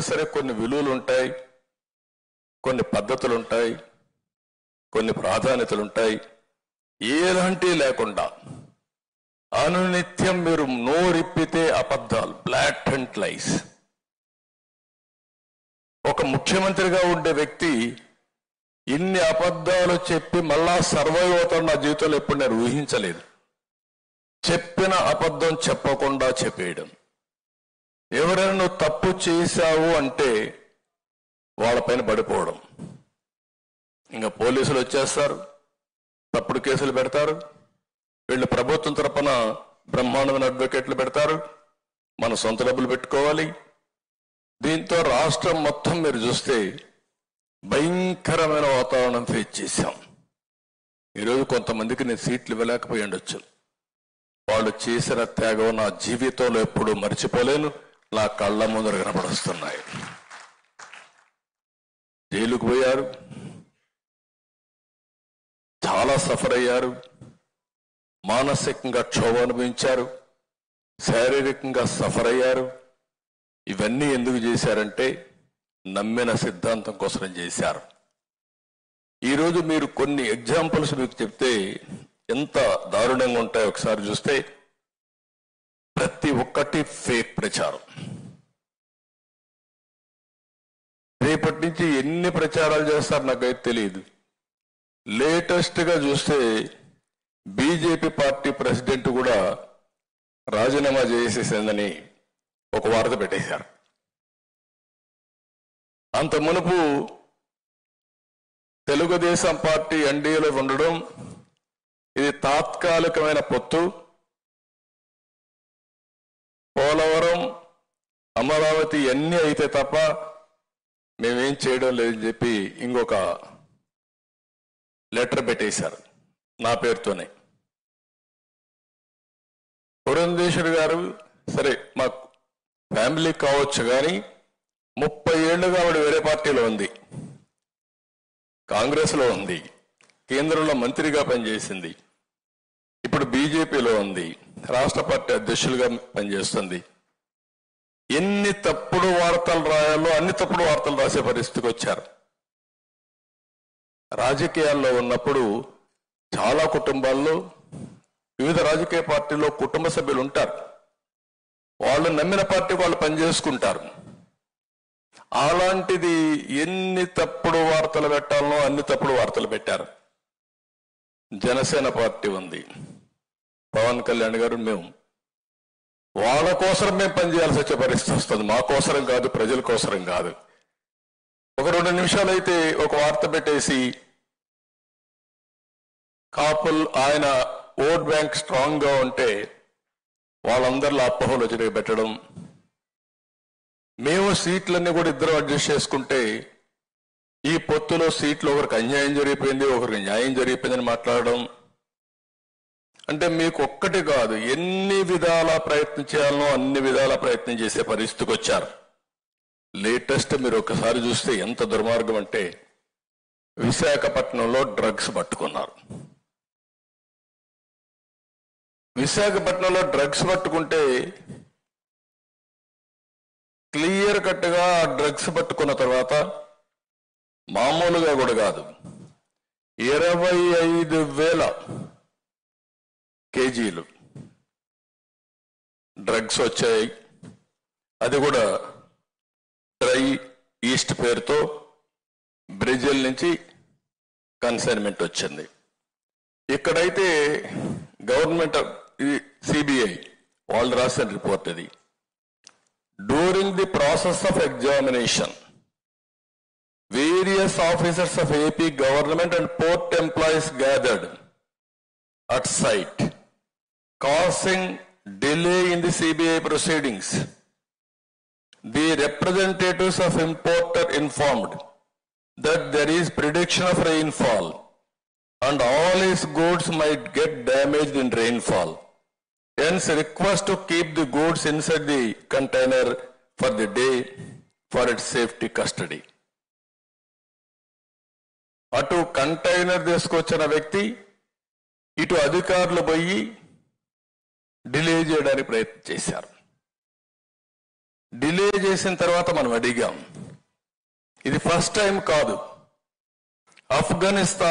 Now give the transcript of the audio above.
సరే కొన్ని విలువలు ఉంటాయి, కొన్ని పద్ధతులు ఉంటాయి, కొన్ని ప్రాధాన్యతలు ఉంటాయి. ఏలాంటి లేకుండా అనునిత్యం మీరు నోరిప్పితే అబద్ధాలు, బ్లాటెంట్ లైస్. ఒక ముఖ్యమంత్రిగా ఉండే వ్యక్తి ఇన్ని అబద్ధాలు చెప్పి మళ్ళా సర్వైవ్ అవుతాడు నా జీవితంలో ఎప్పుడు నేను ఊహించలేదు. చెప్పిన అబద్ధం చెప్పకుండా చెప్పేయడం. ఎవరైనా నువ్వు తప్పు చేశావు అంటే వాళ్ళపైన పడిపోవడం. ఇంకా పోలీసులు వచ్చేస్తారు, తప్పుడు కేసులు పెడతారు, వీళ్ళు ప్రభుత్వం తరపున బ్రహ్మాండమైన అడ్వకేట్లు పెడతారు, మన సొంత డబ్బులు పెట్టుకోవాలి. దీంతో రాష్ట్రం మొత్తం మీరు చూస్తే భయంకరమైన వాతావరణం ఫేస్ చేశాం. ఈరోజు కొంతమందికి నేను సీట్లు ఇవ్వలేకపోయి ఉండొచ్చు. వాళ్ళు చేసిన త్యాగం నా జీవితంలో ఎప్పుడూ మర్చిపోలేను. నా కళ్ళ ముందర కనపడుస్తున్నాయి. జైలుకు పోయారు, చాలా సఫర్ అయ్యారు, మానసికంగా క్షోభ అనుభవించారు, శారీరకంగా సఫర్ అయ్యారు. ఇవన్నీ ఎందుకు చేశారంటే నమ్మిన సిద్ధాంతం కోసం చేశారు. ఈరోజు మీరు కొన్ని ఎగ్జాంపుల్స్ మీకు చెప్తే ఎంత దారుణంగా ఉంటాయో ఒకసారి చూస్తే, ప్రతి ఒక్కటి ఫేక్ ప్రచారం. రేపటి నుంచి ఎన్ని ప్రచారాలు చేస్తారు నాకైతే తెలియదు. లేటెస్ట్ గా చూస్తే బీజేపీ పార్టీ ప్రెసిడెంట్ కూడా రాజీనామా చేసేసిందని ఒక వార్త పెట్టేశారు. అంత మునుపు తెలుగుదేశం పార్టీ ఎన్డీఏలో ఉండడం, ఇది తాత్కాలికమైన పొత్తు, పోలవరం అమరావతి అన్నీ అయితే తప్ప మేమేం చేయడం లేదని చెప్పి ఇంకొక లెటర్ పెట్టేశారు నా పేరుతోనే. పురంధేశ్వరి గారు సరే మా ఫ్యామిలీ కావచ్చు, కానీ 30 ఏళ్లుగా ఆవిడ వేరే పార్టీలో ఉంది, కాంగ్రెస్లో ఉంది, కేంద్రంలో మంత్రిగా పనిచేసింది, ఇప్పుడు బీజేపీలో ఉంది, రాష్ట్ర పార్టీ అధ్యక్షులుగా పనిచేస్తుంది. ఎన్ని తప్పుడు వార్తలు రాయాలో అన్ని తప్పుడు వార్తలు రాసే పరిస్థితికి వచ్చారు. రాజకీయాల్లో ఉన్నప్పుడు చాలా కుటుంబాల్లో వివిధ రాజకీయ పార్టీల్లో కుటుంబ సభ్యులు ఉంటారు. వాళ్ళు నమ్మిన పార్టీకి వాళ్ళు పనిచేసుకుంటారు. అలాంటిది ఎన్ని తప్పుడు వార్తలు పెట్టాలనో అన్ని తప్పుడు వార్తలు పెట్టారు. జనసేన పార్టీ ఉంది, పవన్ కళ్యాణ్ గారు, మేము వాళ్ళ కోసం మేము పనిచేయాల్సి వచ్చే పరిస్థితి వస్తుంది. మా కోసరం కాదు, ప్రజల కోసరం కాదు. ఒక 2 నిమిషాలు అయితే ఒక వార్త పెట్టేసి కాపుల్ ఆయన ఓట్ బ్యాంక్ స్ట్రాంగ్ గా ఉంటే వాళ్ళందరిలో అపోహలు వచ్చి పెట్టడం, మేము సీట్లన్నీ కూడా ఇద్దరు అడ్జస్ట్ చేసుకుంటే ఈ పొత్తులో సీట్లు ఒకరికి అన్యాయం జరిగిపోయింది, ఒకరికి న్యాయం జరిగిపోయిందని మాట్లాడడం. అంటే మీకు ఒక్కటి కాదు, ఎన్ని విధాల ప్రయత్నం చేయాలనో అన్ని విధాల ప్రయత్నం చేసే పరిస్థితికి వచ్చారు. లేటెస్ట్ మీరు ఒకసారి చూస్తే ఎంత దుర్మార్గం అంటే, విశాఖపట్నంలో డ్రగ్స్ పట్టుకున్నారు. విశాఖపట్నంలో డ్రగ్స్ పట్టుకుంటే క్లియర్ కట్గా డ్రగ్స్ పట్టుకున్న తర్వాత మామూలుగా కూడా కాదు, 25,000 కేజీలు డ్రగ్స్ వచ్చాయి. అది కూడా డ్రై ఈస్ట్ పేరుతో బ్రెజిల్ నుంచి కన్సైన్మెంట్ వచ్చింది. ఇక్కడైతే గవర్నమెంట్ సిబిఐ వాళ్ళు రాసిన రిపోర్ట్ ఇది. During the process of examination various officers of AP government and port employees gathered at site, causing delay in the CBI proceedings. The representatives of importer informed that there is prediction of rainfall and all his goods might get damaged in rainfall. Hence request to keep the goods inside the container for the day for its safety custody. అటు container తీసుకొచ్చిన వ్యక్తి ఇటు అధికారులు పోయి delay చేయడానికి ప్రయత్నం చేశారు. Delay చేసిన తర్వాత మనం అడిగాం. ఇది ఫస్ట్ టైం కాదు. ఆఫ్ఘనిస్తాన్